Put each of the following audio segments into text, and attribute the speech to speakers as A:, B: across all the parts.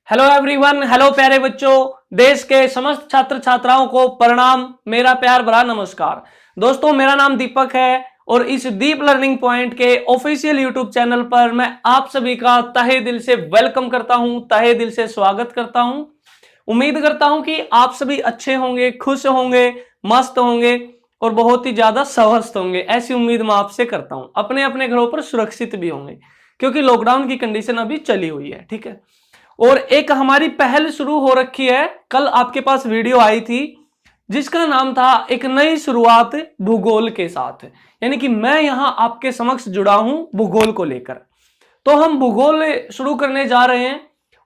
A: Hello everyone, hello प्यारे बच्चों। देश के समस्त छात्र छात्राओं को प्रणाम, मेरा प्यार भरा नमस्कार। दोस्तों, मेरा नाम दीपक है और इस दीप लर्निंग पॉइंट के ऑफिशियल यूट्यूब चैनल पर मैं आप सभी का तहे दिल से वेलकम करता हूं, तहे दिल से स्वागत करता हूं। उम्मीद करता हूं कि आप सभी अच्छे होंगे, खुश होंगे, मस्त होंगे और बहुत ही ज्यादा स्वस्थ होंगे। ऐसी उम्मीद मैं आपसे करता हूं। अपने अपने घरों पर सुरक्षित भी होंगे क्योंकि लॉकडाउन की कंडीशन अभी चली हुई है, ठीक है। और एक हमारी पहल शुरू हो रखी है। कल आपके पास वीडियो आई थी जिसका नाम था एक नई शुरुआत भूगोल के साथ, यानी कि मैं यहां आपके समक्ष जुड़ा हूं भूगोल को लेकर। तो हम भूगोल शुरू करने जा रहे हैं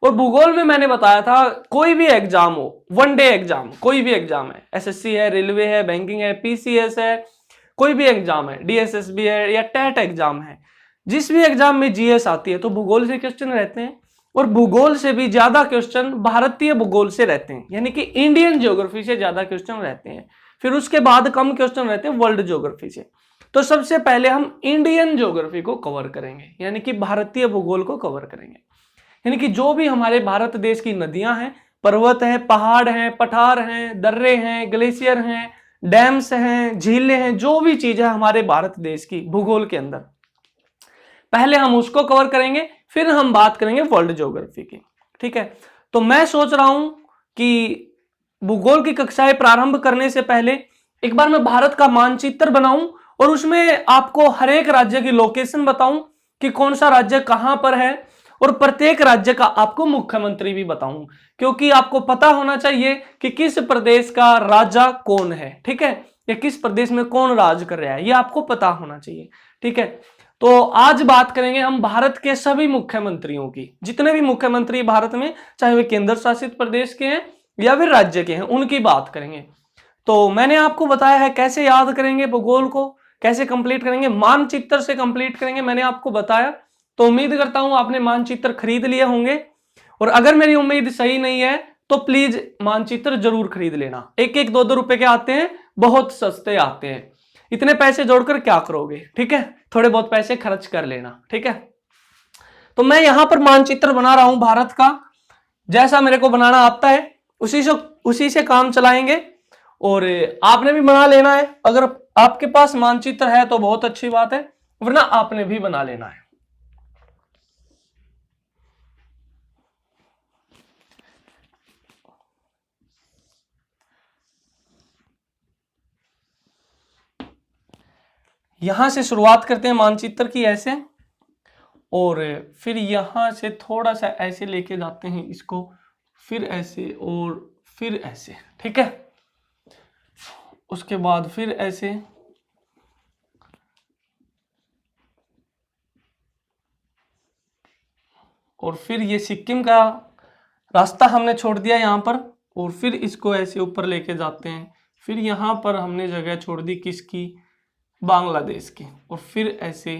A: और भूगोल में मैंने बताया था कोई भी एग्जाम हो, वन डे एग्जाम, कोई भी एग्जाम है, एसएससी है, रेलवे है, बैंकिंग है, पीसीएस है, कोई भी एग्जाम है, डीएसएसबी है या टेट एग्जाम है, जिस भी एग्जाम में जीएस आती है तो भूगोल से क्वेश्चन रहते हैं। और भूगोल से भी ज्यादा क्वेश्चन भारतीय भूगोल से रहते हैं, यानी कि इंडियन ज्योग्राफी से ज्यादा क्वेश्चन रहते हैं। फिर उसके बाद कम क्वेश्चन रहते हैं वर्ल्ड ज्योग्राफी से। तो सबसे पहले हम इंडियन ज्योग्राफी को कवर करेंगे, यानी कि भारतीय भूगोल को कवर करेंगे। यानी कि जो भी हमारे भारत देश की नदियां हैं, पर्वत है, पहाड़ हैं, पठार हैं, दर्रे हैं, ग्लेशियर हैं, डैम्स हैं, झीलें हैं, जो भी चीज है हमारे भारत देश की भूगोल के अंदर, पहले हम उसको कवर करेंगे, फिर हम बात करेंगे वर्ल्ड ज्योग्राफी की, ठीक है। तो मैं सोच रहा हूं कि भूगोल की कक्षाएं प्रारंभ करने से पहले एक बार मैं भारत का मानचित्र बनाऊं और उसमें आपको हर एक राज्य की लोकेशन बताऊं कि कौन सा राज्य कहां पर है, और प्रत्येक राज्य का आपको मुख्यमंत्री भी बताऊं, क्योंकि आपको पता होना चाहिए कि किस प्रदेश का राजा कौन है, ठीक है, या किस प्रदेश में कौन राज कर रहा है, ये आपको पता होना चाहिए, ठीक है। तो आज बात करेंगे हम भारत के सभी मुख्यमंत्रियों की, जितने भी मुख्यमंत्री भारत में, चाहे वे केंद्र शासित प्रदेश के हैं या फिर राज्य के हैं, उनकी बात करेंगे। तो मैंने आपको बताया है कैसे याद करेंगे भूगोल को, कैसे कंप्लीट करेंगे, मानचित्र से कंप्लीट करेंगे, मैंने आपको बताया। तो उम्मीद करता हूं आपने मानचित्र खरीद लिए होंगे, और अगर मेरी उम्मीद सही नहीं है तो प्लीज मानचित्र जरूर खरीद लेना। एक एक दो दो रुपए के आते हैं, बहुत सस्ते आते हैं, इतने पैसे जोड़कर क्या करोगे, ठीक है, थोड़े बहुत पैसे खर्च कर लेना, ठीक है। तो मैं यहां पर मानचित्र बना रहा हूं भारत का, जैसा मेरे को बनाना आता है उसी से काम चलाएंगे, और आपने भी बना लेना है। अगर आपके पास मानचित्र है तो बहुत अच्छी बात है, वरना आपने भी बना लेना है। यहां से शुरुआत करते हैं मानचित्र की, ऐसे, और फिर यहां से थोड़ा सा ऐसे लेके जाते हैं इसको, फिर ऐसे और फिर ऐसे, ठीक है। उसके बाद फिर ऐसे, और फिर ये सिक्किम का रास्ता हमने छोड़ दिया यहां पर, और फिर इसको ऐसे ऊपर लेके जाते हैं। फिर यहां पर हमने जगह छोड़ दी किसकी, बांग्लादेश की, और फिर ऐसे,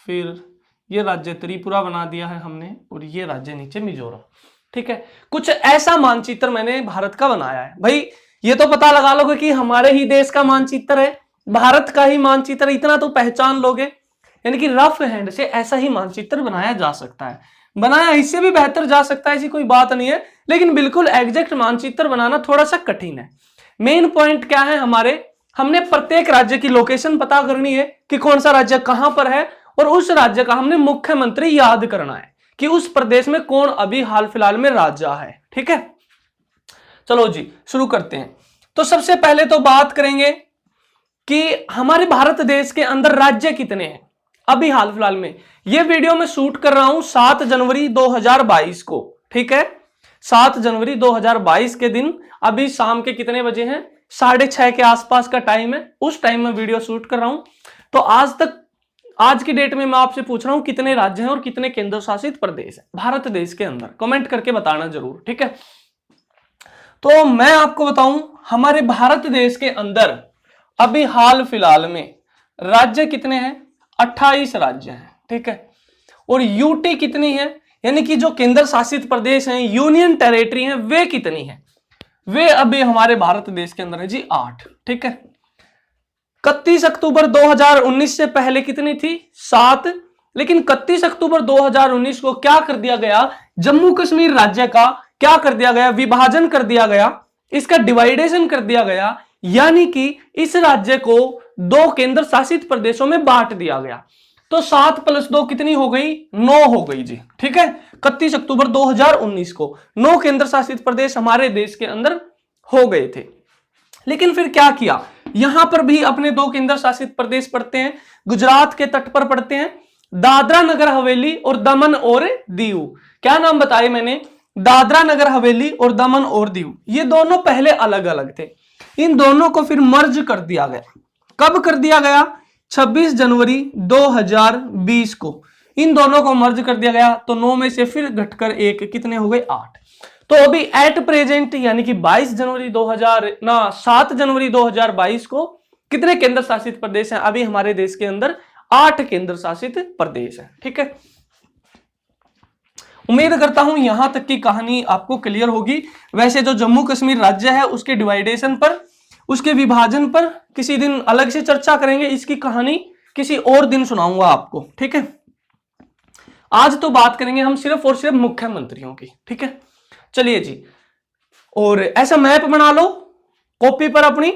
A: फिर ये राज्य त्रिपुरा बना दिया है हमने, और ये राज्य नीचे मिजोरम, ठीक है। कुछ ऐसा मानचित्र मैंने भारत का बनाया है। भाई ये तो पता लगा लोगे कि हमारे ही देश का मानचित्र है, भारत का ही मानचित्र, इतना तो पहचान लोगे। यानी कि रफ हैंड से ऐसा ही मानचित्र बनाया जा सकता है, बनाया इससे भी बेहतर जा सकता है, ऐसी कोई बात नहीं है, लेकिन बिल्कुल एग्जैक्ट मानचित्र बनाना थोड़ा सा कठिन है। मेन पॉइंट क्या है हमारे, हमने प्रत्येक राज्य की लोकेशन पता करनी है कि कौन सा राज्य कहां पर है, और उस राज्य का हमने मुख्यमंत्री याद करना है कि उस प्रदेश में कौन अभी हाल फिलहाल में राजा है, ठीक है। चलो जी शुरू करते हैं। तो सबसे पहले तो बात करेंगे कि हमारे भारत देश के अंदर राज्य कितने हैं अभी हाल फिलहाल में। यह वीडियो मैं शूट कर रहा हूं 7 जनवरी 2022 को, ठीक है। 7 जनवरी 2022 के दिन अभी शाम के कितने बजे हैं, 6:30 के आसपास का टाइम है, उस टाइम में वीडियो शूट कर रहा हूं। तो आज की डेट में मैं आपसे पूछ रहा हूं कितने राज्य हैं और कितने केंद्र शासित प्रदेश है भारत देश के अंदर, कमेंट करके बताना जरूर, ठीक है। तो मैं आपको बताऊं हमारे भारत देश के अंदर अभी हाल फिलहाल में राज्य कितने हैं, 28 राज्य हैं, ठीक है। और यूटी कितनी है, यानी कि जो केंद्र शासित प्रदेश हैं, यूनियन टेरिटरी हैं, वे कितनी है, वे अभी हमारे भारत देश के अंदर है जी 8, ठीक है। 31 अक्टूबर 2019 से पहले कितनी थी, 7, लेकिन 31 अक्टूबर 2019 को क्या कर दिया गया, जम्मू कश्मीर राज्य का क्या कर दिया गया, विभाजन कर दिया गया, इसका डिवाइडेशन कर दिया गया, यानी कि इस राज्य को 2 केंद्र शासित प्रदेशों में बांट दिया गया। तो 7 + 2 कितनी हो गई, 9 हो गई जी। ठीक है, 31 अक्टूबर 2019 को 9 केंद्र शासित प्रदेश हमारे देश के अंदर हो गए थे। लेकिन फिर क्या किया, यहां पर भी अपने 2 केंद्र शासित प्रदेश पड़ते हैं, गुजरात के तट पर पड़ते हैं, दादरा नगर हवेली और दमन और दीव। क्या नाम बताए मैंने, दादरा नगर हवेली और दमन और दीव। ये दोनों पहले अलग अलग थे, इन दोनों को फिर मर्ज कर दिया गया। कब कर दिया गया, 26 जनवरी 2020 को इन दोनों को मर्ज कर दिया गया। तो 9 में से फिर घटकर 1 कितने हो गए, 8। तो अभी एट प्रेजेंट यानी कि 7 जनवरी 2022 को कितने केंद्र शासित प्रदेश हैं, अभी हमारे देश के अंदर 8 केंद्र शासित प्रदेश हैं। ठीक है, उम्मीद करता हूं यहां तक की कहानी आपको क्लियर होगी। वैसे जो जम्मू कश्मीर राज्य है उसके डिवाइडेशन पर, उसके विभाजन पर किसी दिन अलग से चर्चा करेंगे, इसकी कहानी किसी और दिन सुनाऊंगा आपको। ठीक है, आज तो बात करेंगे हम सिर्फ और सिर्फ मुख्यमंत्रियों की। ठीक है, चलिए जी, और ऐसा मैप बना लो कॉपी पर अपनी,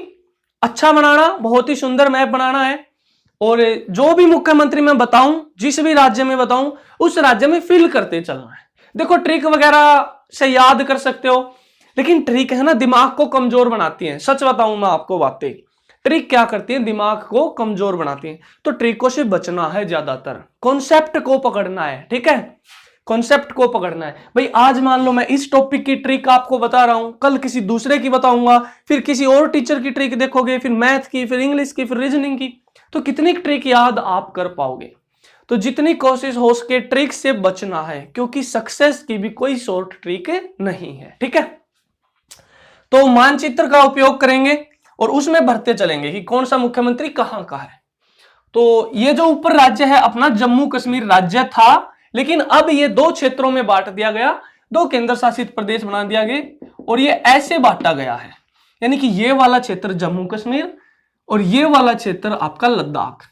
A: अच्छा बनाना, बहुत ही सुंदर मैप बनाना है। और जो भी मुख्यमंत्री मैं बताऊं, जिस भी राज्य में बताऊं, उस राज्य में फिल करते चलना है। देखो ट्रिक वगैरह से याद कर सकते हो, लेकिन ट्रिक है ना दिमाग को कमजोर बनाती है। सच बताऊं मैं आपको बातें, ट्रिक क्या करती है, दिमाग को कमजोर बनाती है। तो ट्रिकों से बचना है, ज्यादातर कॉन्सेप्ट को पकड़ना है। ठीक है, कॉन्सेप्ट को पकड़ना है भाई। आज मान लो मैं इस टॉपिक की ट्रिक आपको बता रहा हूं, कल किसी दूसरे की बताऊंगा, फिर किसी और टीचर की ट्रिक देखोगे, फिर मैथ की, फिर इंग्लिश की, फिर रीजनिंग की, तो कितनी ट्रिक याद आप कर पाओगे। तो जितनी कोशिश हो सके ट्रिक से बचना है, क्योंकि सक्सेस की भी कोई शॉर्ट ट्रिक नहीं है। ठीक है, तो मानचित्र का उपयोग करेंगे और उसमें भरते चलेंगे कि कौन सा मुख्यमंत्री कहां का है। तो ये जो ऊपर राज्य है अपना जम्मू कश्मीर राज्य था, लेकिन अब ये 2 क्षेत्रों में बांट दिया गया, 2 केंद्र शासित प्रदेश बना दिया गया, और ये ऐसे बांटा गया है, यानी कि ये वाला क्षेत्र जम्मू कश्मीर और ये वाला क्षेत्र आपका लद्दाख।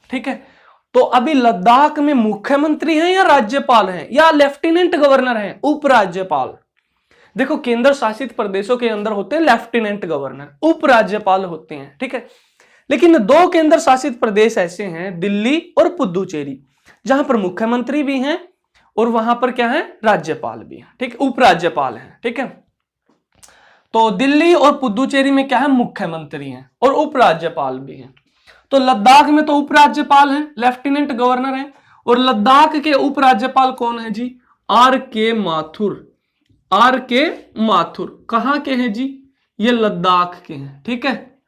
A: ठीक है, तो अभी लद्दाख में मुख्यमंत्री हैं या राज्यपाल हैं या लेफ्टिनेंट गवर्नर हैं, उपराज्यपाल। देखो केंद्र शासित प्रदेशों के अंदर होते हैं लेफ्टिनेंट गवर्नर, उपराज्यपाल होते हैं। ठीक है, लेकिन 2 केंद्र शासित प्रदेश ऐसे हैं, दिल्ली और पुदुचेरी, जहां पर मुख्यमंत्री भी हैं और वहां पर क्या है, राज्यपाल भी है। ठीक, उपराज्यपाल हैं। ठीक है, तो दिल्ली और पुदुचेरी में क्या है, मुख्यमंत्री हैं और उपराज्यपाल भी हैं। तो लद्दाख में तो उपराज्यपाल हैं, लेफ्टिनेंट गवर्नर हैं, और लद्दाख के उपराज्यपाल कौन है जी, R.K. माथुर। R.K. माथुर कहां के हैं जी, ये लद्दाख के हैं। ठीक है,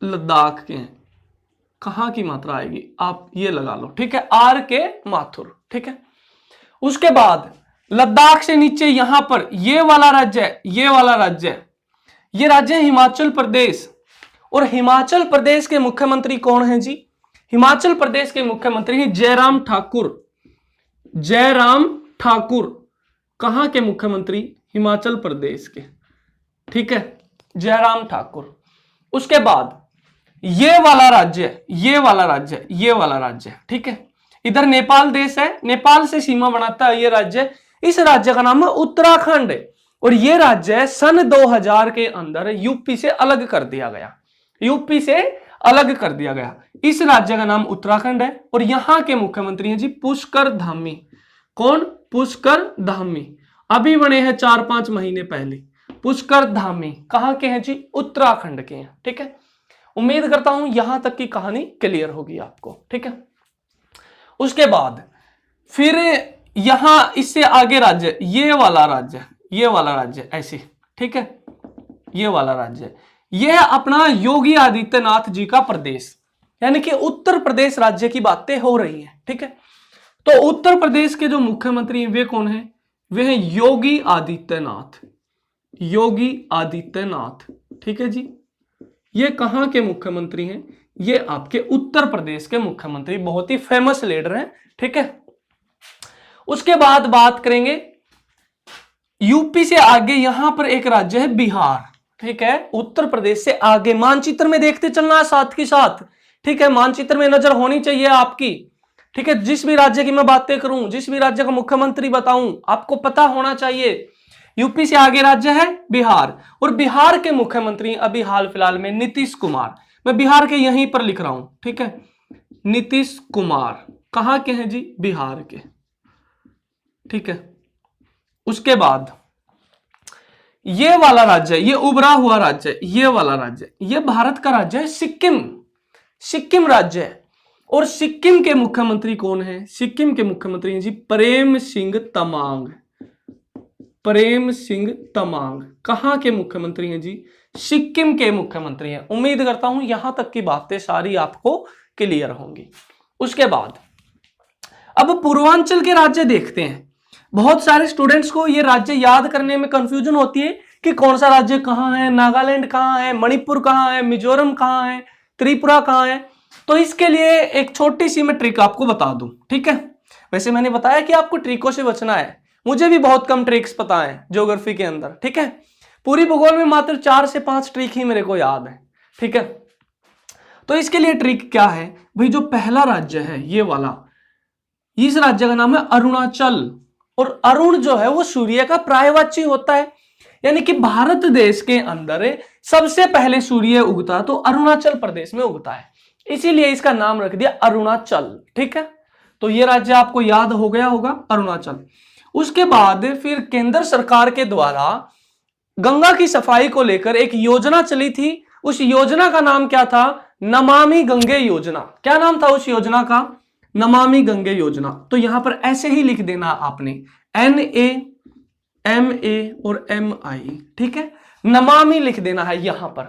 A: लद्दाख के हैं, कहां की मात्रा आएगी आप ये लगा लो। ठीक है, R.K. माथुर। ठीक है, उसके बाद लद्दाख से नीचे यहां पर ये वाला राज्य है, ये वाला राज्य है, ये राज्य है हिमाचल प्रदेश। और हिमाचल प्रदेश के मुख्यमंत्री कौन है जी, हिमाचल प्रदेश के मुख्यमंत्री हैं जयराम ठाकुर। जयराम ठाकुर कहां के मुख्यमंत्री, हिमाचल प्रदेश के। ठीक है, जयराम ठाकुर। उसके बाद ये वाला राज्य, ये वाला राज्य, ये वाला राज्य। ठीक है, इधर नेपाल देश है, नेपाल से सीमा बनाता है ये राज्य। इस राज्य का नाम है उत्तराखंड, और ये राज्य सन 2000 के अंदर यूपी से अलग कर दिया गया, यूपी से अलग कर दिया गया। इस राज्य का नाम उत्तराखंड है, और यहां के मुख्यमंत्री हैं जी पुष्कर धामी। कौन, पुष्कर धामी, अभी बने हैं 4-5 महीने पहले। पुष्कर धामी कहां के हैं जी, उत्तराखंड के हैं। ठीक है, उम्मीद करता हूं यहां तक की कहानी क्लियर होगी आपको। ठीक है, उसके बाद फिर यहां इससे आगे राज्य, ये वाला राज्य, ये वाला राज्य ऐसे। ठीक है, ये वाला राज्य, यह अपना योगी आदित्यनाथ जी का प्रदेश, यानी कि उत्तर प्रदेश राज्य की बातें हो रही हैं। ठीक है, तो उत्तर प्रदेश के जो मुख्यमंत्री हैं वे कौन हैं, वे हैं योगी आदित्यनाथ। योगी आदित्यनाथ। ठीक है जी, ये कहां के मुख्यमंत्री हैं, ये आपके उत्तर प्रदेश के मुख्यमंत्री, बहुत ही फेमस लीडर हैं। ठीक है, उसके बाद बात करेंगे यूपी से आगे, यहां पर एक राज्य है बिहार। ठीक है, उत्तर प्रदेश से आगे, मानचित्र में देखते चलना है साथ के साथ। ठीक है, मानचित्र में नजर होनी चाहिए आपकी। ठीक है, जिस भी राज्य की मैं बातें करूं, जिस भी राज्य का मुख्यमंत्री बताऊं, आपको पता होना चाहिए। यूपी से आगे राज्य है बिहार, और बिहार के मुख्यमंत्री अभी हाल फिलहाल में नीतीश कुमार। मैं बिहार के यहीं पर लिख रहा हूं, ठीक है, नीतीश कुमार कहां के हैं जी? बिहार के, ठीक है। उसके बाद ये वाला राज्य, ये उभरा हुआ राज्य, ये वाला राज्य, ये भारत का राज्य है सिक्किम। सिक्किम राज्य है, और सिक्किम के मुख्यमंत्री कौन है? सिक्किम के मुख्यमंत्री हैं जी प्रेम सिंह तमांग। प्रेम सिंह तमांग कहां के मुख्यमंत्री हैं जी? सिक्किम के मुख्यमंत्री हैं। उम्मीद करता हूं यहां तक की बातें सारी आपको क्लियर होंगी। उसके बाद अब पूर्वांचल के राज्य देखते हैं। बहुत सारे स्टूडेंट्स को ये राज्य याद करने में कंफ्यूजन होती है कि कौन सा राज्य कहां है, नागालैंड कहां है, मणिपुर कहां है, मिजोरम कहां है, त्रिपुरा कहां है। तो इसके लिए एक छोटी सी मैं ट्रिक आपको बता दूं, ठीक है। वैसे मैंने बताया कि आपको ट्रिकों से बचना है, मुझे भी बहुत कम ट्रिक्स पता है ज्योग्राफी के अंदर, ठीक है। पूरी भूगोल में मात्र 4 से 5 ट्रिक ही मेरे को याद है, ठीक है। तो इसके लिए ट्रिक क्या है भाई? जो पहला राज्य है ये वाला, इस राज्य का नाम है अरुणाचल। और अरुण जो है वो सूर्य का पर्यायवाची होता है, यानी कि भारत देश के अंदर सबसे पहले सूर्य उगता तो अरुणाचल प्रदेश में उगता है, इसीलिए इसका नाम रख दिया अरुणाचल, ठीक है। तो ये राज्य आपको याद हो गया होगा, अरुणाचल। उसके बाद फिर केंद्र सरकार के द्वारा गंगा की सफाई को लेकर एक योजना चली थी। उस योजना का नाम क्या था? नमामि गंगे योजना। क्या नाम था उस योजना का? नमामि गंगे योजना। तो यहां पर ऐसे ही लिख देना आपने, NAMA और MI, ठीक है। नमामि लिख देना है यहां पर,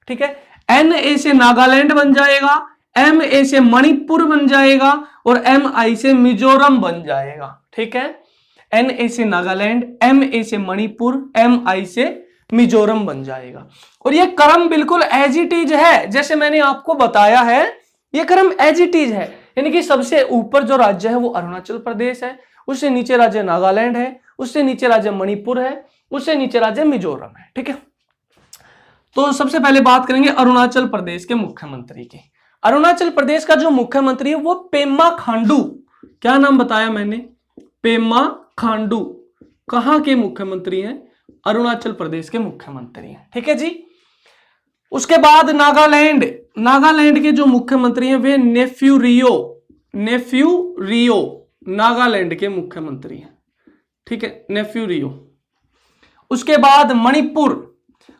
A: ठीक है। NA से नागालैंड बन जाएगा, MA से मणिपुर बन जाएगा, और MI से मिजोरम बन जाएगा, ठीक है। NA से नागालैंड, MA से मणिपुर, MI से मिजोरम बन जाएगा। और यह क्रम बिल्कुल एज इट इज है, जैसे मैंने आपको बताया है, यह क्रम एज इट इज है। यानी कि सबसे ऊपर जो राज्य है वो अरुणाचल प्रदेश है, उससे नीचे राज्य नागालैंड है, उससे नीचे राज्य मणिपुर है, उससे नीचे राज्य मिजोरम है, ठीक है। तो सबसे पहले बात करेंगे अरुणाचल प्रदेश के मुख्यमंत्री की। अरुणाचल प्रदेश का जो मुख्यमंत्री है वो पेमा खांडू। क्या नाम बताया मैंने? पेमा खांडू। कहां के मुख्यमंत्री हैं? अरुणाचल प्रदेश के मुख्यमंत्री हैं, ठीक है जी। उसके बाद नागालैंड, नागालैंड के जो मुख्यमंत्री हैं वे नेफ्यू रियो नागालैंड के मुख्यमंत्री हैं, ठीक है, नेफ्यू रियो। उसके बाद मणिपुर,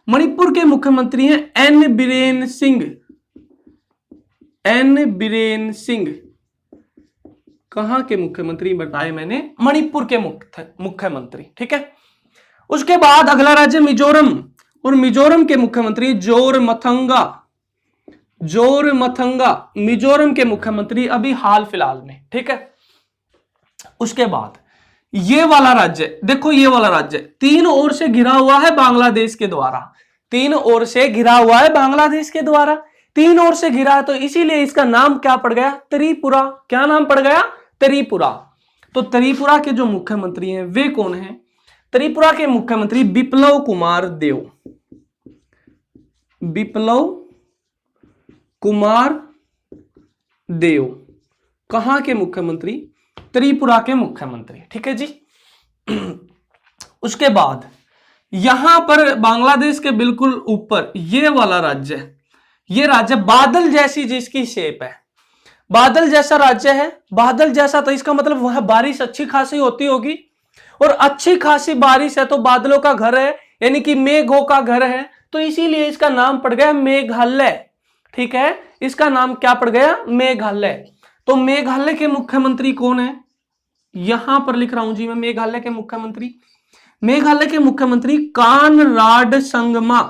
A: मणिपुर के मुख्यमंत्री हैं एन बीरेन सिंह। कहां के मुख्यमंत्री बताए मैंने? मणिपुर के मुख्यमंत्री, ठीक है। उसके बाद अगला राज्य मिजोरम, और मिजोरम के मुख्यमंत्री जोरमथंगा, मिजोरम के मुख्यमंत्री अभी हाल फिलहाल में, ठीक है। उसके बाद ये वाला राज्य देखो, ये वाला राज्य 3 ओर से घिरा हुआ है बांग्लादेश के द्वारा, 3 ओर से घिरा हुआ है बांग्लादेश के द्वारा, 3 ओर से घिरा है, तो इसीलिए इसका नाम क्या पड़ गया? त्रिपुरा। क्या नाम पड़ गया? त्रिपुरा। तो त्रिपुरा के जो मुख्यमंत्री हैं वे कौन हैं? त्रिपुरा के मुख्यमंत्री बिप्लब कुमार देव। बिप्लब कुमार देव कहां के मुख्यमंत्री? त्रिपुरा के मुख्यमंत्री, ठीक है जी। उसके बाद यहां पर बांग्लादेश के बिल्कुल ऊपर ये वाला राज्य, ये राज्य बादल जैसी जिसकी शेप है, बादल जैसा राज्य है। बादल जैसा तो इसका मतलब वहां बारिश अच्छी खासी होती होगी, और अच्छी खासी बारिश है तो बादलों का घर है, यानी कि मेघों का घर है, तो इसीलिए इसका नाम पड़ गया मेघालय, ठीक है। इसका नाम क्या पड़ गया? मेघालय। तो मेघालय के मुख्यमंत्री कौन है? यहां पर लिख रहा हूं जी मैं मेघालय के मुख्यमंत्री। मेघालय के मुख्यमंत्री कानराड संगमा।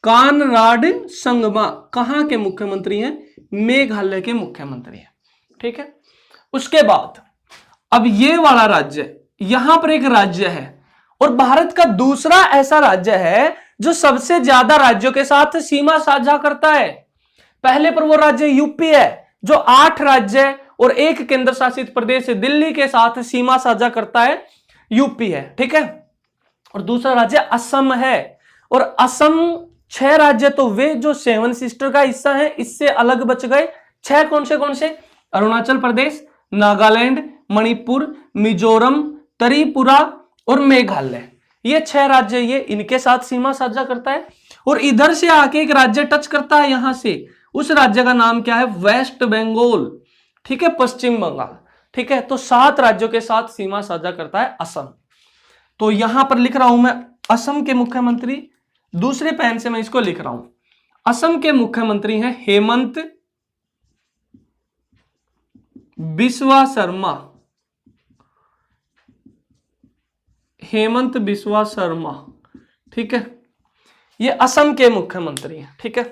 A: कानराड संगमा कहां के मुख्यमंत्री हैं? मेघालय के मुख्यमंत्री हैं, ठीक है। उसके बाद अब ये वाला राज्य, यहां पर एक राज्य है, और भारत का दूसरा ऐसा राज्य है जो सबसे ज्यादा राज्यों के साथ सीमा साझा करता है। पहले पर वो राज्य यूपी है जो 8 राज्य और 1 केंद्र शासित प्रदेश दिल्ली के साथ सीमा साझा करता है, यूपी है, ठीक है। और दूसरा राज्य असम है, और असम 6 राज्य तो वे जो 7 सिस्टर का हिस्सा है, इससे अलग बच गए। 6 कौन से? अरुणाचल प्रदेश, नागालैंड, मणिपुर, मिजोरम, त्रिपुरा और मेघालय। ये 6 राज्य ये इनके साथ सीमा साझा करता है। और इधर से आके एक राज्य टच करता है यहां से, उस राज्य का नाम क्या है? वेस्ट बंगाल। ठीक है, पश्चिम बंगाल। ठीक है, तो 7 राज्यों के साथ सीमा साझा करता है असम। तो यहां पर लिख रहा हूं मैं असम के मुख्यमंत्री, दूसरे पेन से मैं इसको लिख रहा हूं। असम के मुख्यमंत्री हैं हेमंत बिस्वा शर्मा। हेमंत बिस्वा शर्मा। ठीक है, ये असम के मुख्यमंत्री हैं। ठीक है,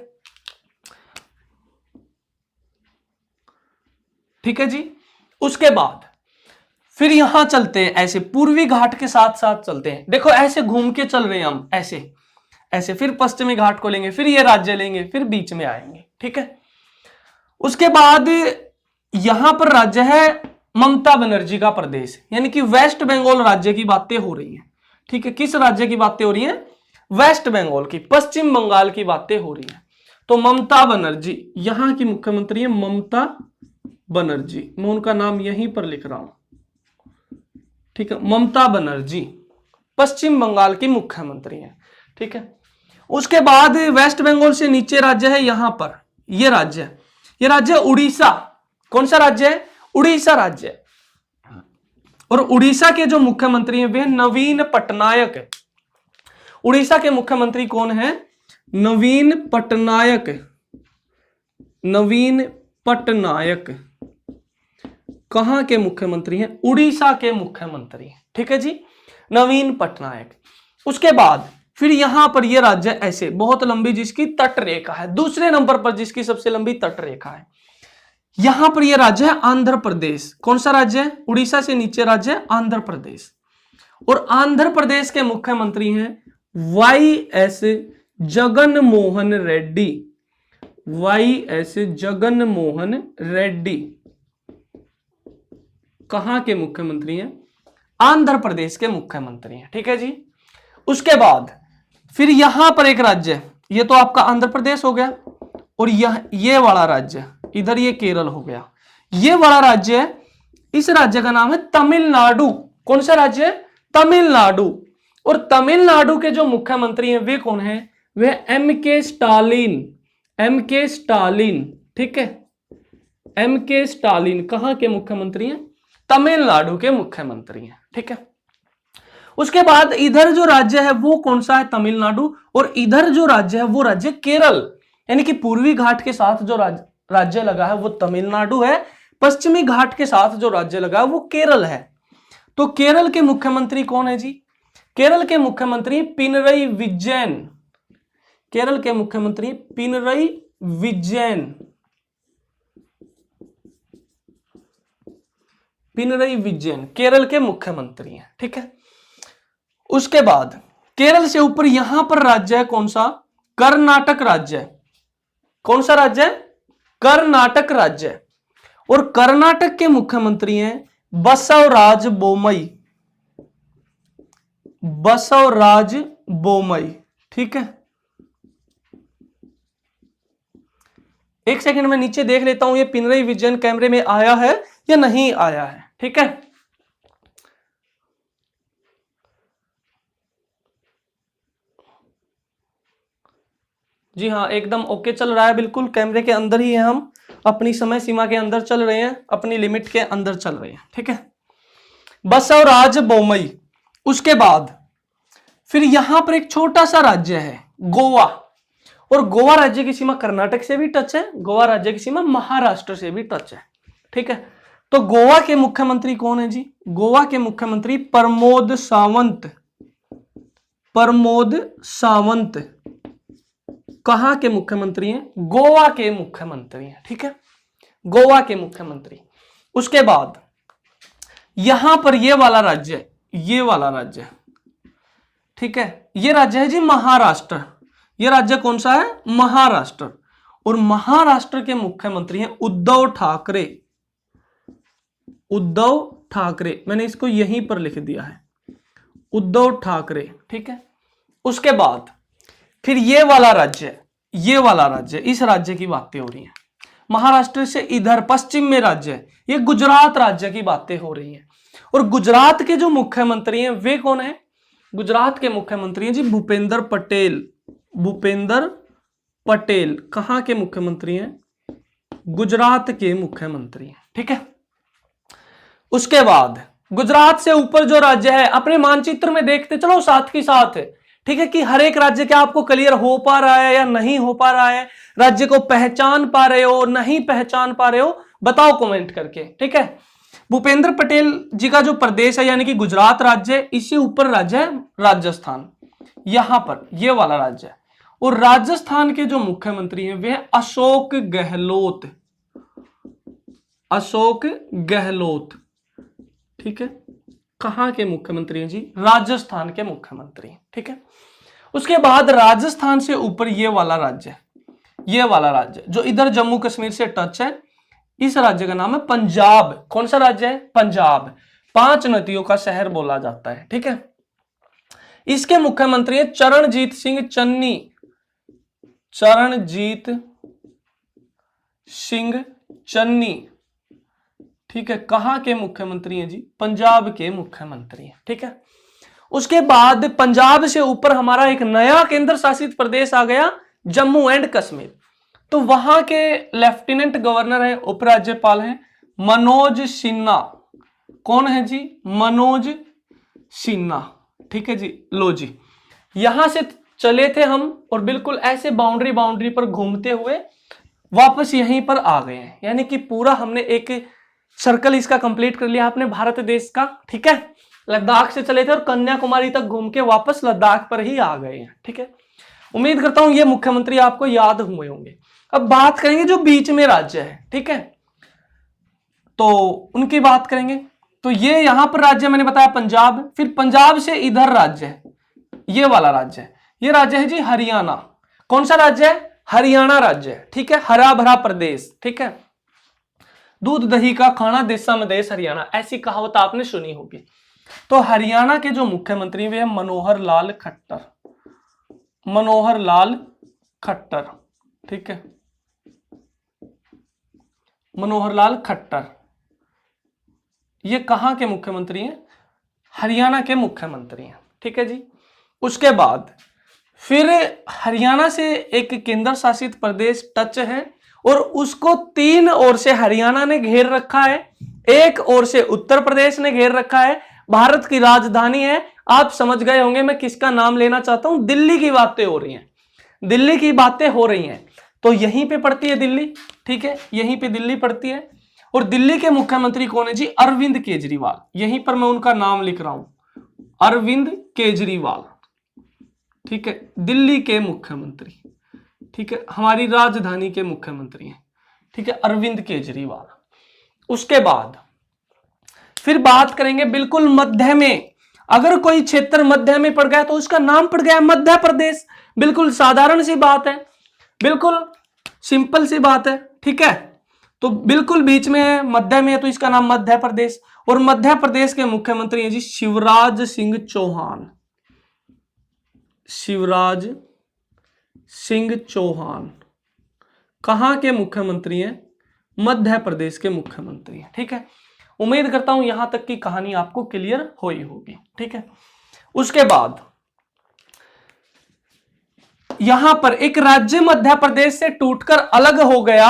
A: ठीक है जी। उसके बाद फिर यहां चलते हैं, ऐसे पूर्वी घाट के साथ साथ चलते हैं। देखो ऐसे घूम के चल रहे हैं हम, ऐसे ऐसे, फिर पश्चिमी घाट को लेंगे, फिर ये राज्य लेंगे, फिर बीच में आएंगे। ठीक है, उसके बाद यहां पर राज्य है ममता बनर्जी का प्रदेश, यानी कि वेस्ट बंगाल राज्य की बातें हो रही हैं। ठीक है, किस राज्य की बातें हो रही हैं? वेस्ट बंगाल की, पश्चिम बंगाल की बातें हो रही हैं। तो ममता बनर्जी यहां की मुख्यमंत्री है, ममता बनर्जी। मैं उनका नाम यहीं पर लिख रहा हूं। ठीक है, ममता बनर्जी पश्चिम बंगाल की मुख्यमंत्री है। ठीक है, उसके बाद वेस्ट बंगाल से नीचे राज्य है यहां पर, ये राज्य उड़ीसा। कौन सा राज्य है? उड़ीसा राज्य। और उड़ीसा के जो मुख्यमंत्री हैं वे नवीन पटनायक। उड़ीसा के मुख्यमंत्री कौन है? नवीन पटनायक। नवीन पटनायक कहां के मुख्यमंत्री हैं? उड़ीसा के मुख्यमंत्री हैं। ठीक है जी, नवीन पटनायक। उसके बाद फिर यहां पर यह राज्य ऐसे बहुत लंबी, जिसकी तट रेखा है, दूसरे नंबर पर जिसकी सबसे लंबी तट रेखा है, यहां पर यह राज्य है आंध्र प्रदेश। कौन सा राज्य है? उड़ीसा से नीचे राज्य है आंध्र प्रदेश। और आंध्र प्रदेश के मुख्यमंत्री हैं वाई.एस. जगन मोहन रेड्डी। वाई.एस. जगन मोहन रेड्डी कहां के मुख्यमंत्री हैं? आंध्र प्रदेश के मुख्यमंत्री हैं। ठीक है जी। उसके बाद फिर यहां पर एक राज्य है, ये तो आपका आंध्र प्रदेश हो गया, और ये वाला राज्य इधर, ये केरल हो गया। ये वाला राज्य है, इस राज्य का नाम है तमिलनाडु। कौन सा राज्य है? तमिलनाडु। और तमिलनाडु के जो मुख्यमंत्री हैं वे कौन है? वे एम.के. स्टालिन। एम.के. स्टालिन। ठीक है, एम.के. स्टालिन कहां के मुख्यमंत्री हैं? तमिलनाडु के मुख्यमंत्री हैं। ठीक है, उसके बाद इधर जो राज्य है वो कौन सा है? तमिलनाडु। और इधर जो राज्य है वो राज्य केरल, यानी कि पूर्वी घाट के साथ जो राज्य लगा है वो तमिलनाडु है, पश्चिमी घाट के साथ जो राज्य लगा है वो केरल है। तो केरल के मुख्यमंत्री कौन है जी? केरल के मुख्यमंत्री पिनरई विजयन। केरल के मुख्यमंत्री पिनरई विजयन। पिनरई विजयन केरल के मुख्यमंत्री हैं। ठीक है, उसके बाद केरल से ऊपर यहां पर राज्य है कौन सा? कर्नाटक राज्य। कौन सा राज्य है? कर्नाटक राज्य। और कर्नाटक के मुख्यमंत्री हैं बसवराज बोमई। बसवराज बोमई। ठीक है, एक सेकंड में नीचे देख लेता हूं ये पिनरई विजयन कैमरे में आया है या नहीं आया है। ठीक है, जी हाँ, एकदम ओके चल रहा है, बिल्कुल कैमरे के अंदर ही है, हम अपनी समय सीमा के अंदर चल रहे हैं, अपनी लिमिट के अंदर चल रहे हैं। ठीक है, बसवराज बोमई। उसके बाद फिर यहां पर एक छोटा सा राज्य है गोवा, और गोवा राज्य की सीमा कर्नाटक से भी टच है, गोवा राज्य की सीमा महाराष्ट्र से भी टच है। ठीक है, तो गोवा के मुख्यमंत्री कौन है जी? गोवा के मुख्यमंत्री प्रमोद सावंत। प्रमोद सावंत कहां के मुख्यमंत्री हैं? गोवा के मुख्यमंत्री हैं। ठीक है, गोवा के मुख्यमंत्री। उसके बाद यहां पर ये वाला राज्य, ये वाला राज्य, ठीक है, ये राज्य है जी महाराष्ट्र। ये राज्य कौन सा है? महाराष्ट्र। और महाराष्ट्र के मुख्यमंत्री हैं उद्धव ठाकरे। उद्धव ठाकरे, मैंने इसको यहीं पर लिख दिया है, उद्धव ठाकरे। ठीक है, उसके बाद फिर ये वाला राज्य, ये वाला राज्य, इस राज्य की बातें हो रही हैं, महाराष्ट्र से इधर पश्चिम में राज्य है, ये गुजरात राज्य की बातें हो रही हैं। और गुजरात के जो मुख्यमंत्री हैं वे कौन है? गुजरात के मुख्यमंत्री हैं जी भूपेंद्र पटेल। भूपेंद्र पटेल कहां के मुख्यमंत्री हैं? गुजरात के मुख्यमंत्री हैं। ठीक है, उसके बाद गुजरात से ऊपर जो राज्य है अपने मानचित्र में देखते चलो साथ ही साथ है, ठीक है, कि हर एक राज्य क्या आपको क्लियर हो पा रहा है या नहीं हो पा रहा है, राज्य को पहचान पा रहे हो नहीं पहचान पा रहे हो, बताओ कमेंट करके। ठीक है, भूपेंद्र पटेल जी का जो प्रदेश है यानी कि गुजरात राज्य, इससे ऊपर राज्य है राजस्थान, यहां पर ये वाला राज्य है। और राजस्थान के जो मुख्यमंत्री हैं वे अशोक गहलोत। अशोक गहलोत, ठीक है, कहां के मुख्यमंत्री हैं जी? राजस्थान के मुख्यमंत्री। ठीक है, उसके बाद राजस्थान से ऊपर ये वाला राज्य, ये वाला राज्य जो इधर जम्मू कश्मीर से टच है, इस राज्य का नाम है पंजाब। कौन सा राज्य है? पंजाब। 5 नदियों का शहर बोला जाता है। ठीक है, इसके मुख्यमंत्री है चरणजीत सिंह चन्नी। चरणजीत सिंह चन्नी, ठीक है, कहां के मुख्यमंत्री हैं जी? पंजाब के मुख्यमंत्री हैं। ठीक है, उसके बाद पंजाब से ऊपर हमारा एक नया केंद्र शासित प्रदेश आ गया, जम्मू एंड कश्मीर। तो वहां के लेफ्टिनेंट गवर्नर है, उपराज्यपाल हैं मनोज सिन्हा। कौन है जी? मनोज सिन्हा। ठीक है जी, लो जी, यहां से चले थे हम और बिल्कुल ऐसे बाउंड्री पर घूमते हुए वापस यहीं पर आ गए हैं, यानी कि पूरा हमने एक सर्कल इसका कंप्लीट कर लिया अपने भारत देश का। ठीक है, लद्दाख से चले थे और कन्याकुमारी तक घूम के वापस लद्दाख पर ही आ गए हैं। ठीक है, उम्मीद करता हूं ये मुख्यमंत्री आपको याद हुए होंगे। अब बात करेंगे जो बीच में राज्य है, ठीक है, तो उनकी बात करेंगे। तो ये यहां पर राज्य मैंने बताया पंजाब, फिर पंजाब से इधर राज्य है, ये वाला राज्य है, ये राज्य है जी हरियाणा। कौन सा राज्य है? हरियाणा राज्य है। ठीक है, हरा भरा प्रदेश। ठीक है, दूध दही का खाना देशा में देश हरियाणा, ऐसी कहावत आपने सुनी होगी। तो हरियाणा के जो मुख्यमंत्री वे हैं मनोहर लाल खट्टर। मनोहर लाल खट्टर, ठीक है, मनोहर लाल खट्टर, ये कहां के मुख्यमंत्री हैं? हरियाणा के मुख्यमंत्री हैं। ठीक है जी, उसके बाद फिर हरियाणा से एक केंद्र शासित प्रदेश टच है और उसको 3 ओर से हरियाणा ने घेर रखा है, एक ओर से उत्तर प्रदेश ने घेर रखा है। भारत की राजधानी है, आप समझ गए होंगे मैं किसका नाम लेना चाहता हूं, दिल्ली की बातें हो रही हैं, दिल्ली की बातें हो रही हैं। तो यहीं पे पड़ती है दिल्ली। ठीक है, यहीं पे दिल्ली पड़ती है और दिल्ली के मुख्यमंत्री कौन है जी? अरविंद केजरीवाल। यहीं पर मैं उनका नाम लिख रहा हूं, अरविंद केजरीवाल। ठीक है, दिल्ली के मुख्यमंत्री, ठीक है, हमारी राजधानी के मुख्यमंत्री हैं। ठीक है, अरविंद केजरीवाल। उसके बाद फिर बात करेंगे बिल्कुल मध्य में, अगर कोई क्षेत्र मध्य में पड़ गया तो उसका नाम पड़ गया मध्य प्रदेश। बिल्कुल साधारण सी बात है, बिल्कुल सिंपल सी बात है। ठीक है, तो बिल्कुल बीच में है, मध्य में है, तो इसका नाम मध्य प्रदेश। और मध्य प्रदेश के मुख्यमंत्री हैं जी शिवराज सिंह चौहान। शिवराज सिंह चौहान कहां के मुख्यमंत्री हैं? मध्य प्रदेश के मुख्यमंत्री हैं। ठीक है, उम्मीद करता हूं यहां तक की कहानी आपको क्लियर हुई होगी। ठीक है, उसके बाद यहां पर एक राज्य मध्य प्रदेश से टूटकर अलग हो गया,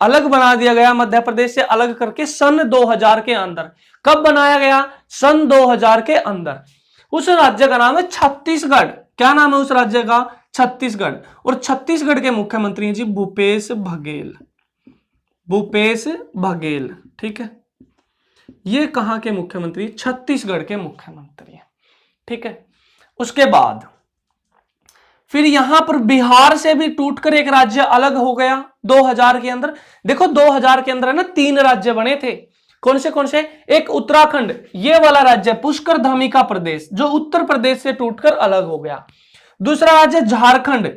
A: अलग बना दिया गया, मध्य प्रदेश से अलग करके सन 2000 के अंदर। कब बनाया गया? सन 2000 के अंदर। उस राज्य का नाम है छत्तीसगढ़। क्या नाम है उस राज्य का? छत्तीसगढ़। और छत्तीसगढ़ के मुख्यमंत्री हैं जी भूपेश बघेल। भूपेश बघेल, ठीक है, ये कहां के मुख्यमंत्री? छत्तीसगढ़ के मुख्यमंत्री हैं। ठीक है, उसके बाद फिर यहां पर बिहार से भी टूटकर एक राज्य अलग हो गया 2000 के अंदर। देखो 2000 के अंदर है ना 3 राज्य बने थे। कौन से? एक उत्तराखंड, ये वाला राज्य पुष्कर धामी का प्रदेश जो उत्तर प्रदेश से टूटकर अलग हो गया। दूसरा राज्य झारखंड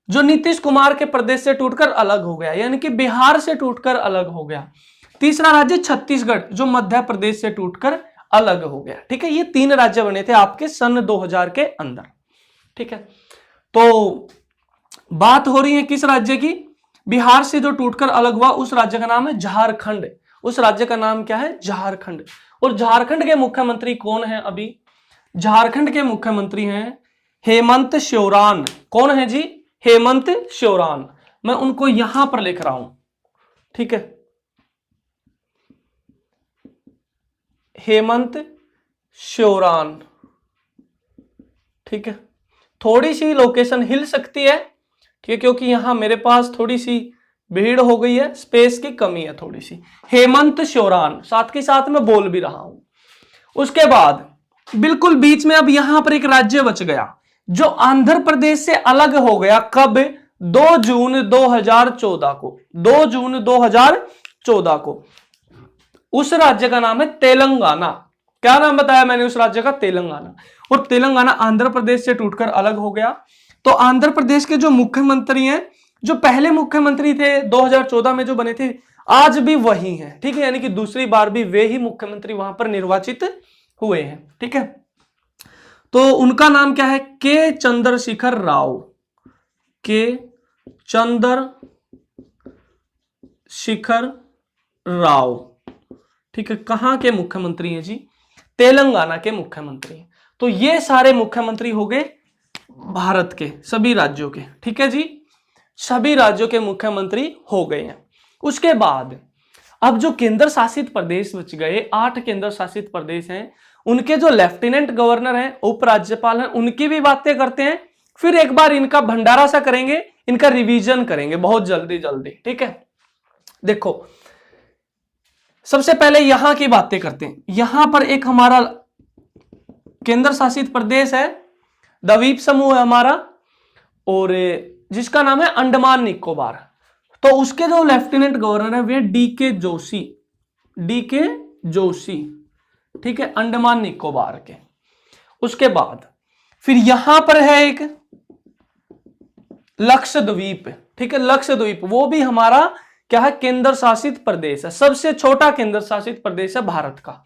A: जो नीतीश कुमार के प्रदेश से टूटकर अलग हो गया, यानी कि बिहार से टूटकर अलग हो गया। तीसरा राज्य छत्तीसगढ़ जो मध्य प्रदेश से टूटकर अलग हो गया। ठीक है, ये 3 राज्य बने थे आपके सन 2000 के अंदर। ठीक है, तो बात हो रही है किस राज्य की? बिहार से जो टूटकर अलग हुआ उस राज्य का नाम है झारखंड। उस राज्य का नाम क्या है? झारखंड। और झारखंड के मुख्यमंत्री कौन है? अभी झारखंड के मुख्यमंत्री हैं हेमंत सोरेन। कौन है जी? हेमंत सोरेन। मैं उनको यहां पर लिख रहा हूं, ठीक है, हेमंत सोरेन, ठीक है। थोड़ी सी लोकेशन हिल सकती है, ठीक है, क्योंकि यहां मेरे पास थोड़ी सी भीड़ हो गई है, स्पेस की कमी है थोड़ी सी। हेमंत सोरेन, साथ के साथ मैं बोल भी रहा हूं। उसके बाद बिल्कुल बीच में अब यहां पर एक राज्य बच गया जो आंध्र प्रदेश से अलग हो गया। कब? 2 जून 2014 को। 2 जून 2014 को। उस राज्य का नाम है तेलंगाना। क्या नाम बताया मैंने उस राज्य का? तेलंगाना। और तेलंगाना आंध्र प्रदेश से टूटकर अलग हो गया। तो आंध्र प्रदेश के जो मुख्यमंत्री हैं, जो पहले मुख्यमंत्री थे 2014 में जो बने थे, आज भी वही हैं, ठीक है, यानी कि दूसरी बार भी वे ही मुख्यमंत्री वहां पर निर्वाचित हुए हैं, ठीक है। तो उनका नाम क्या है? के चंद्रशेखर राव। के चंद्रशेखर राव, ठीक है। कहां के मुख्यमंत्री हैं जी? तेलंगाना के मुख्यमंत्री। तो ये सारे मुख्यमंत्री हो गए भारत के सभी राज्यों के, ठीक है जी, सभी राज्यों के मुख्यमंत्री हो गए हैं। उसके बाद अब जो केंद्र शासित प्रदेश बच गए, 8 केंद्र शासित प्रदेश हैं, उनके जो लेफ्टिनेंट गवर्नर हैं, उपराज्यपाल हैं, उनकी भी बातें करते हैं। फिर एक बार इनका भंडारा सा करेंगे, इनका रिवीजन करेंगे बहुत जल्दी जल्दी, ठीक है। देखो सबसे पहले यहां की बातें करते हैं। यहां पर एक हमारा केंद्र शासित प्रदेश है, द्वीप समूह है हमारा, और जिसका नाम है अंडमान निकोबार। तो उसके जो लेफ्टिनेंट गवर्नर है वे डी.के. जोशी। डी.के. जोशी, ठीक है, अंडमान निकोबार के। उसके बाद फिर यहां पर है एक लक्षद्वीप, ठीक है, लक्षद्वीप, वो भी हमारा क्या है? केंद्र शासित प्रदेश है, सबसे छोटा केंद्र शासित प्रदेश है भारत का,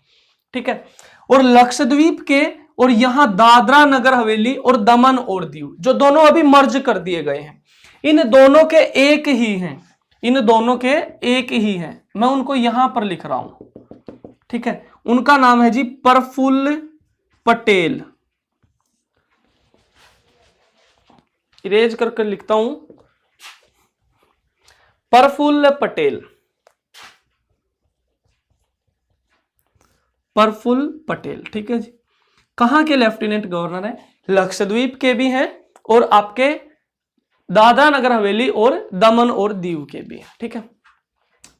A: ठीक है। और लक्षद्वीप के और यहां दादरा नगर हवेली और दमन और दीव, जो दोनों अभी मर्ज कर दिए गए हैं, इन दोनों के एक ही हैं, इन दोनों के एक ही हैं। मैं उनको यहां पर लिख रहा हूं, ठीक है। उनका नाम है जी प्रफुल्ल पटेल। इरेज करके लिखता हूं, प्रफुल्ल पटेल। प्रफुल्ल पटेल, ठीक है जी। कहां के लेफ्टिनेंट गवर्नर है? लक्षद्वीप के भी हैं और आपके दादरा नगर हवेली और दमन और दीव के भी हैं, ठीक है।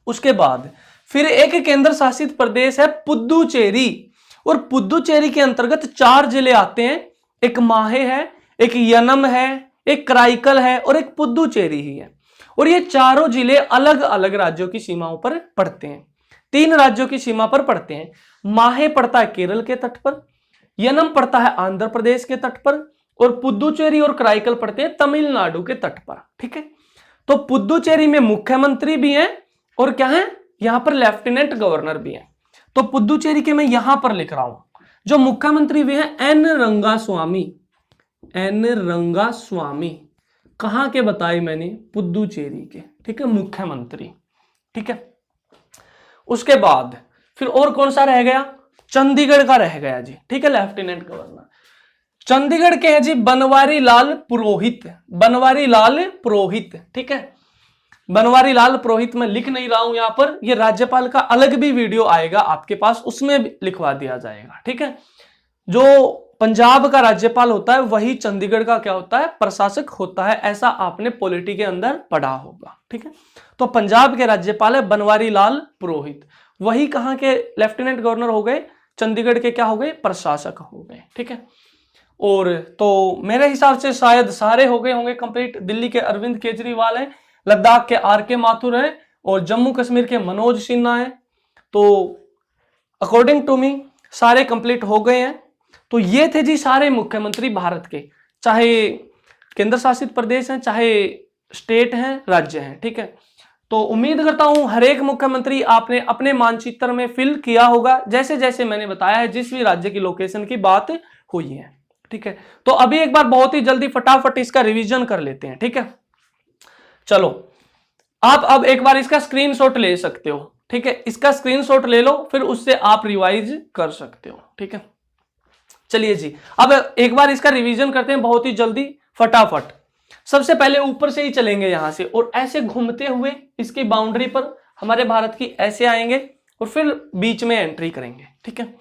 A: उसके बाद फिर एक केंद्र शासित प्रदेश है पुदुचेरी, और पुदुचेरी के अंतर्गत 4 जिले आते हैं। एक माहे है, एक यनम है, एक कराईकल है और एक पुदुचेरी ही है। और ये चारों जिले अलग अलग राज्यों की सीमाओं पर पड़ते हैं। 3 राज्यों की सीमा पर पड़ते हैं। माहे पड़ता है केरल के तट पर, यनम पड़ता है आंध्र प्रदेश के तट पर, और पुदुचेरी और कराईकल पड़ते हैं तमिलनाडु के तट पर, ठीक है। तो पुदुचेरी में मुख्यमंत्री भी हैं और क्या है? यहां पर लेफ्टिनेंट गवर्नर भी हैं। तो पुदुचेरी के मैं यहां पर लिख रहा हूं, जो मुख्यमंत्री भी हैं एन रंगास्वामी। एन रंगास्वामी कहां के बताए मैंने? पुदुचेरी के, ठीक है, मुख्यमंत्री, ठीक है। उसके बाद फिर और कौन सा रह गया? चंडीगढ़ का रह गया जी, ठीक है, लेफ्टिनेंट गवर्नर। चंडीगढ़ के हैं जी बनवारी लाल पुरोहित। बनवारी लाल पुरोहित, ठीक है, बनवारी लाल पुरोहित। मैं लिख नहीं रहा हूं यहां पर, यह राज्यपाल का अलग भी वीडियो आएगा आपके पास, उसमें भी लिखवा दिया जाएगा, ठीक है। जो पंजाब का राज्यपाल होता है वही चंडीगढ़ का क्या होता है? प्रशासक होता है, ऐसा आपने पॉलिटी के अंदर पढ़ा होगा, ठीक है। तो पंजाब के राज्यपाल है बनवारी लाल पुरोहित, वही कहां के लेफ्टिनेंट गवर्नर हो गए? चंडीगढ़ के क्या हो गए? प्रशासक हो गए, ठीक है। और तो मेरे हिसाब से शायद सारे हो गए होंगे कंप्लीट। दिल्ली के अरविंद केजरीवाल हैं, लद्दाख के आर.के. माथुर हैं और जम्मू कश्मीर के मनोज सिन्हा हैं। तो अकॉर्डिंग टू मी सारे कंप्लीट हो गए हैं। तो ये थे जी सारे मुख्यमंत्री भारत के, चाहे केंद्र शासित प्रदेश हैं, चाहे स्टेट हैं, राज्य हैं, ठीक है। तो उम्मीद करता हूं हर एक मुख्यमंत्री आपने अपने मानचित्र में फिल किया होगा, जैसे जैसे मैंने बताया है, जिस भी राज्य की लोकेशन की बात हुई है, ठीक है। तो अभी एक बार बहुत ही जल्दी फटाफट इसका रिवीजन कर लेते हैं, ठीक है। चलो आप अब एक बार इसका स्क्रीनशॉट ले सकते हो, ठीक है, इसका स्क्रीनशॉट ले लो, फिर उससे आप रिवाइज कर सकते हो, ठीक है। चलिए जी, अब एक बार इसका रिवीजन करते हैं बहुत ही जल्दी फटाफट। सबसे पहले ऊपर से ही चलेंगे यहां से, और ऐसे घूमते हुए इसकी बाउंड्री पर हमारे भारत की ऐसे आएंगे और फिर बीच में एंट्री करेंगे, ठीक है।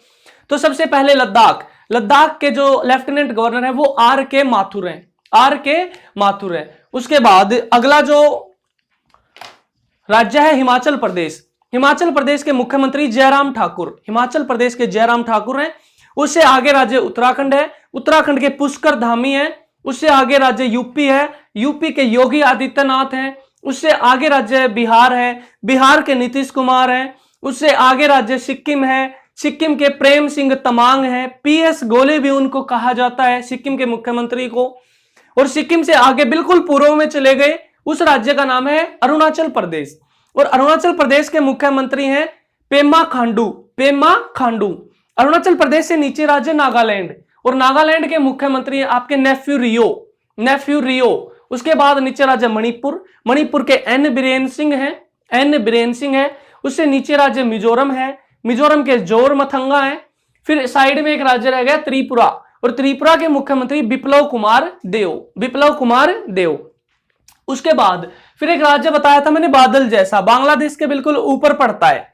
A: तो सबसे पहले लद्दाख, लद्दाख के जो लेफ्टिनेंट गवर्नर है वो आर के माथुर हैं, आर के माथुर है। उसके बाद अगला जो राज्य है हिमाचल प्रदेश, हिमाचल प्रदेश के मुख्यमंत्री जयराम ठाकुर, हिमाचल प्रदेश के जयराम ठाकुर हैं। उससे आगे राज्य उत्तराखंड है, उत्तराखंड के पुष्कर धामी है। उससे आगे राज्य यूपी है, यूपी के योगी आदित्यनाथ हैं। उससे आगे राज्य बिहार है, बिहार के नीतीश कुमार हैं। उससे आगे राज्य सिक्किम है, सिक्किम के प्रेम सिंह तमांग हैं। पीएस गोले भी उनको कहा जाता है, सिक्किम के मुख्यमंत्री को। और सिक्किम से आगे बिल्कुल पूर्व में चले गए, उस राज्य का नाम है अरुणाचल प्रदेश, और अरुणाचल प्रदेश के मुख्यमंत्री हैं पेमा खांडू, पेमा खांडू। अरुणाचल प्रदेश से नीचे राज्य नागालैंड, और नागालैंड के मुख्यमंत्री हैं आपके नेफ्यू रियो, नेफ्यू रियो। उसके बाद नीचे राज्य मणिपुर, मणिपुर के एन बीरेन सिंह हैं, एन बीरेन सिंह है। उससे नीचे राज्य मिजोरम है, मिजोरम के जोर मथंगा है। फिर साइड में एक राज्य रह गया त्रिपुरा, और त्रिपुरा के मुख्यमंत्री बिप्लव कुमार देव, बिप्लव कुमार देव। उसके बाद फिर एक राज्य बताया था मैंने बादल जैसा, बांग्लादेश के बिल्कुल ऊपर पड़ता है,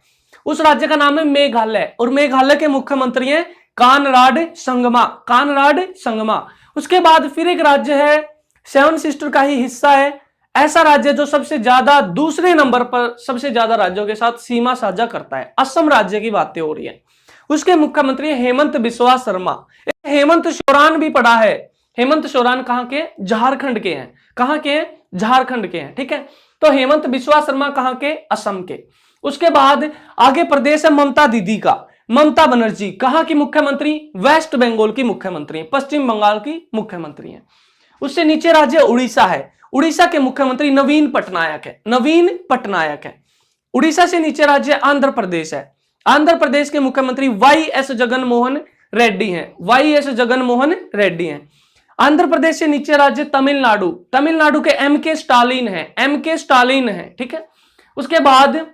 A: उस राज्य का नाम है मेघालय, और मेघालय के मुख्यमंत्री हैं कानराड संगमा, कानराड संगमा। उसके बाद फिर एक राज्य है सेवन सिस्टर का ही हिस्सा है, ऐसा राज्य जो सबसे ज्यादा दूसरे नंबर पर सबसे ज्यादा राज्यों के साथ सीमा साझा करता है, असम राज्य की बातें हो रही है। उसके मुख्यमंत्री हेमंत बिस्वा शर्मा। हेमंत सोरान भी पड़ा है, हेमंत सोरान कहां के, झारखंड के हैं, कहां के हैं, झारखंड के हैं, ठीक है। तो हेमंत बिस्वा शर्मा कहां के, असम के। उसके बाद आगे प्रदेश है ममता दीदी का, ममता बनर्जी कहां की मुख्यमंत्री, वेस्ट बंगाल की मुख्यमंत्री, पश्चिम बंगाल की मुख्यमंत्री है। उससे नीचे राज्य उड़ीसा है, उड़ीसा के मुख्यमंत्री नवीन पटनायक है, नवीन पटनायक है। उड़ीसा से नीचे राज्य आंध्र प्रदेश है, आंध्र प्रदेश के मुख्यमंत्री वाई एस जगनमोहन रेड्डी हैं, वाई एस जगनमोहन रेड्डी हैं। आंध्र प्रदेश से नीचे राज्य तमिलनाडु, तमिलनाडु के एम के स्टालिन है, एम के स्टालिन है, ठीक है। उसके बाद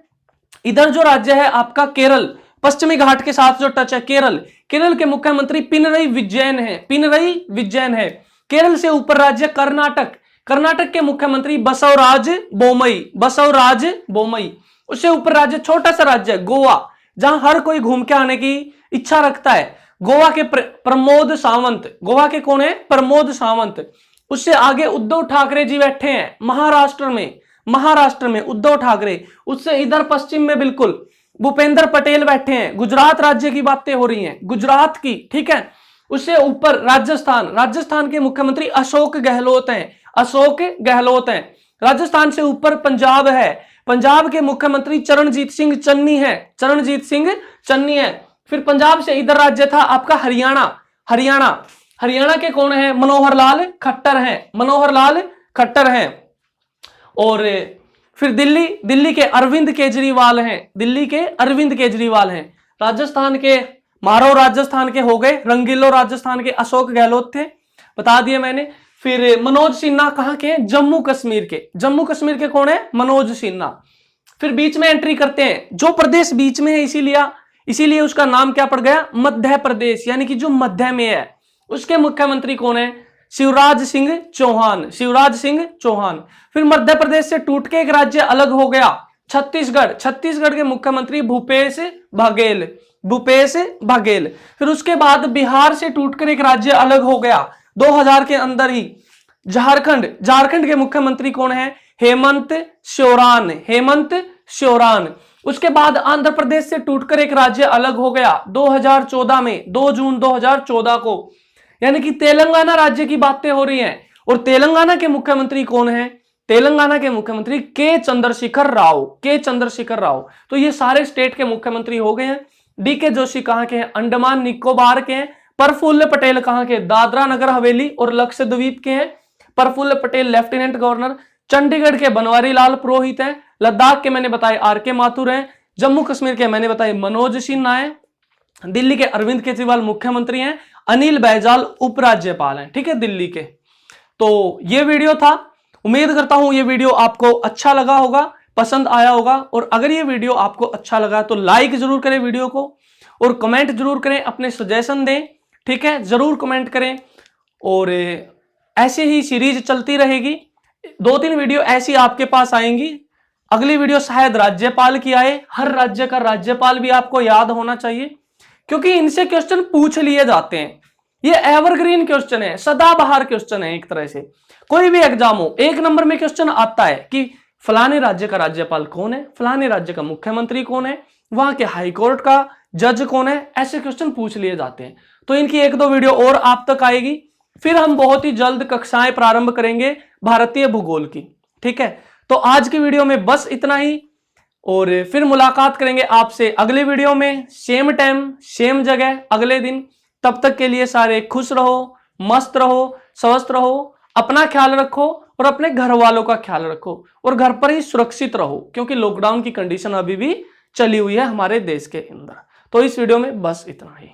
A: इधर जो राज्य है आपका केरल, पश्चिमी घाट के साथ जो टच है केरल, केरल के मुख्यमंत्री पिनरई विजयन है, पिनरई विजयन है। केरल से ऊपर राज्य कर्नाटक, कर्नाटक के मुख्यमंत्री बसवराज बोमई, बसवराज बोमई। उससे ऊपर राज्य छोटा सा राज्य गोवा, जहां हर कोई घूम के आने की इच्छा रखता है, गोवा के प्रमोद सावंत, गोवा के कौन है, प्रमोद सावंत। उससे आगे उद्धव ठाकरे जी बैठे हैं महाराष्ट्र में, महाराष्ट्र में उद्धव ठाकरे। उससे इधर पश्चिम में बिल्कुल भूपेंद्र पटेल बैठे हैं, गुजरात राज्य की बातें हो रही हैं, गुजरात की, ठीक है। उससे ऊपर राजस्थान, राजस्थान के मुख्यमंत्री अशोक गहलोत हैं, अशोक गहलोत हैं। राजस्थान से ऊपर पंजाब है, पंजाब के मुख्यमंत्री चरणजीत सिंह चन्नी है, चरणजीत सिंह चन्नी है। फिर पंजाब से इधर राज्य था आपका हरियाणा, हरियाणा, हरियाणा के कौन है, मनोहर लाल खट्टर हैं, मनोहर लाल खट्टर हैं। और फिर दिल्ली, दिल्ली के अरविंद केजरीवाल हैं, दिल्ली के अरविंद केजरीवाल हैं। राजस्थान के मारो राजस्थान के हो गए, रंगीलो राजस्थान के अशोक गहलोत थे, बता दिए मैंने। फिर मनोज सिन्हा कहां के, जम्मू कश्मीर के, जम्मू कश्मीर के कौन है, मनोज सिन्हा। फिर बीच में एंट्री करते हैं, जो प्रदेश बीच में है इसीलिए उसका नाम क्या पड़ गया, मध्य प्रदेश, यानी कि जो मध्य में है। उसके मुख्यमंत्री कौन है, शिवराज सिंह चौहान, शिवराज सिंह चौहान। फिर मध्य प्रदेश से टूट के एक राज्य अलग हो गया छत्तीसगढ़, छत्तीसगढ़ के मुख्यमंत्री भूपेश बघेल, भूपेश बघेल। फिर उसके बाद बिहार से टूटकर एक राज्य अलग हो गया 2000 के अंदर ही, झारखंड, झारखंड के मुख्यमंत्री कौन है, हेमंत सोरान, हेमंत सोरान। उसके बाद आंध्र प्रदेश से टूटकर एक राज्य अलग हो गया 2014 में, 2 जून 2014 को, यानी कि तेलंगाना राज्य की बातें हो रही हैं। और तेलंगाना के मुख्यमंत्री कौन है, तेलंगाना के मुख्यमंत्री के चंद्रशेखर राव, के चंद्रशेखर राव। तो ये सारे स्टेट के मुख्यमंत्री हो गए हैं। डीके जोशी कहां के हैं, अंडमान निकोबार के हैं। प्रफुल्ल पटेल कहां के, दादरा नगर हवेली और लक्षद्वीप के हैं। Praful Patel lieutenant governor. चंडीगढ़ के बनवारी लाल पुरोहित हैं। लद्दाख के मैंने बताए आर के माथुर हैं। जम्मू कश्मीर के मैंने बताए मनोज सिन्हा है। दिल्ली के अरविंद केजरीवाल मुख्यमंत्री हैं। अनिल बैजल उपराज्यपाल हैं, ठीक है, दिल्ली के। तो ये वीडियो था, उम्मीद करता हूं ये वीडियो आपको अच्छा लगा होगा। पसंद आया होगा। और अगर ये वीडियो आपको अच्छा लगा तो लाइक जरूर करें वीडियो को, और कमेंट जरूर करें, अपने सजेशन दें, ठीक है, जरूर कमेंट करें। और ऐसे ही सीरीज चलती रहेगी, 2-3 वीडियो ऐसी आपके पास आएंगी। अगली वीडियो शायद राज्यपाल की आए। हर राज्य का राज्यपाल भी आपको याद होना चाहिए, क्योंकि इनसे क्वेश्चन पूछ लिए जाते हैं। ये एवरग्रीन क्वेश्चन है, सदाबहार क्वेश्चन है। एक तरह से कोई भी एग्जाम हो, 1 नंबर में क्वेश्चन आता है कि फलाने राज्य का राज्यपाल कौन है, फलाने राज्य का मुख्यमंत्री कौन है, वहां के हाईकोर्ट का जज कौन है, ऐसे क्वेश्चन पूछ लिए जाते हैं। तो इनकी 1-2 वीडियो और आप तक आएगी। फिर हम बहुत ही जल्द कक्षाएं प्रारंभ करेंगे भारतीय भूगोल की, ठीक है। तो आज की वीडियो में बस इतना ही, और फिर मुलाकात करेंगे आपसे अगले वीडियो में, सेम टाइम सेम जगह अगले दिन। तब तक के लिए सारे खुश रहो, मस्त रहो, स्वस्थ रहो, अपना ख्याल रखो और अपने घर वालों का ख्याल रखो, और घर पर ही सुरक्षित रहो, क्योंकि लॉकडाउन की कंडीशन अभी भी चली हुई है हमारे देश के अंदर। तो इस वीडियो में बस इतना ही।